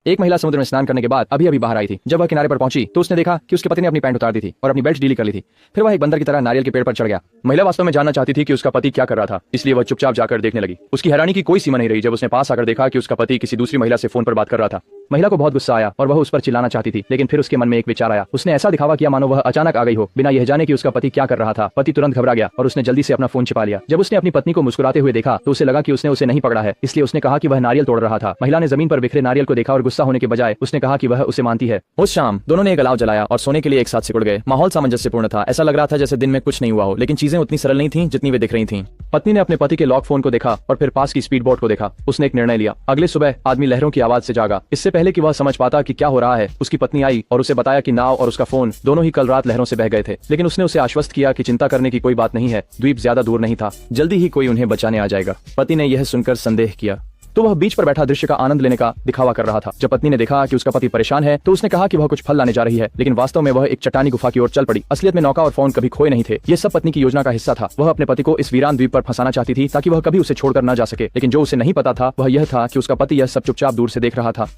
एक महिला समुद्र में स्नान करने के बाद अभी अभी बाहर आई थी। जब वह किनारे पर पहुंची तो उसने देखा कि उसके पति ने अपनी पैंट उतार दी थी और अपनी बेल्ट ढीली कर ली थी। फिर वह एक बंदर की तरह नारियल के पेड़ पर चढ़ गया। महिला वास्तव में जानना चाहती थी कि उसका पति क्या कर रहा था, इसलिए वह चुपचाप जाकर देखने लगी। उसकी हैरानी की कोई सीमा नहीं रही जब उसने पास आकर देखा कि उसका पति किसी दूसरी महिला से फोन पर बात कर रहा था। महिला को बहुत गुस्सा आया और वह उस पर चिल्लाना चाहती थी, लेकिन फिर उसके मन में एक विचार आया। उसने ऐसा दिखावा किया मानो वह अचानक आ गई हो, बिना यह जाने कि उसका पति क्या कर रहा था। पति तुरंत घबरा गया और उसने जल्दी से अपना फोन छिपा लिया। जब उसने अपनी पत्नी को मुस्कुराते हुए देखा तो उसे लगा कि उसने उसे नहीं पकड़ा है, इसलिए उसने कहा कि वह नारियल तोड़ रहा था। महिला ने जमीन पर बिखरे नारियल को देखा और गुस्सा होने के बजाय उसने कहा कि वह उसे मानती है। उस शाम दोनों ने एक अलाव जलाया और सोने के लिए एक साथ सिकुड़ गए। माहौल सामंजस्यपूर्ण था। ऐसा लग रहा था जैसे दिन में कुछ नहीं हुआ हो, लेकिन चीजें उतनी सरल नहीं थीं जितनी वे दिख रही थीं। पत्नी ने अपने पति के लॉक फोन को देखा और फिर पास की स्पीड बोट को देखा। उसने एक निर्णय लिया। अगले सुबह आदमी लहरों की आवाज से जागा। इससे पहले कि वह समझ पाता कि क्या हो रहा है, उसकी पत्नी आई और उसे बताया कि नाव और उसका फोन दोनों ही कल रात लहरों से बह गए थे। लेकिन उसने उसे आश्वस्त किया कि चिंता करने की कोई बात नहीं है, द्वीप ज्यादा दूर नहीं था, जल्दी ही कोई उन्हें बचाने आ जाएगा। पति ने यह सुनकर संदेह किया तो वह बीच पर बैठा दृश्य का आनंद लेने का दिखावा कर रहा था। जब पत्नी ने देखा कि उसका पति परेशान है तो उसने कहा कि वह कुछ फल लाने जा रही है, लेकिन वास्तव में वह एक चट्टानी गुफा की ओर चल पड़ी। असलियत में नौका और फोन कभी खोए नहीं थे। ये सब पत्नी की योजना का हिस्सा था। वह अपने पति को इस वीरान द्वीप पर फंसाना चाहती थी ताकि वह कभी उसे छोड़कर न जा सके। लेकिन जो उसे नहीं पता था वह यह था कि उसका पति यह सब चुपचाप दूर से देख रहा था।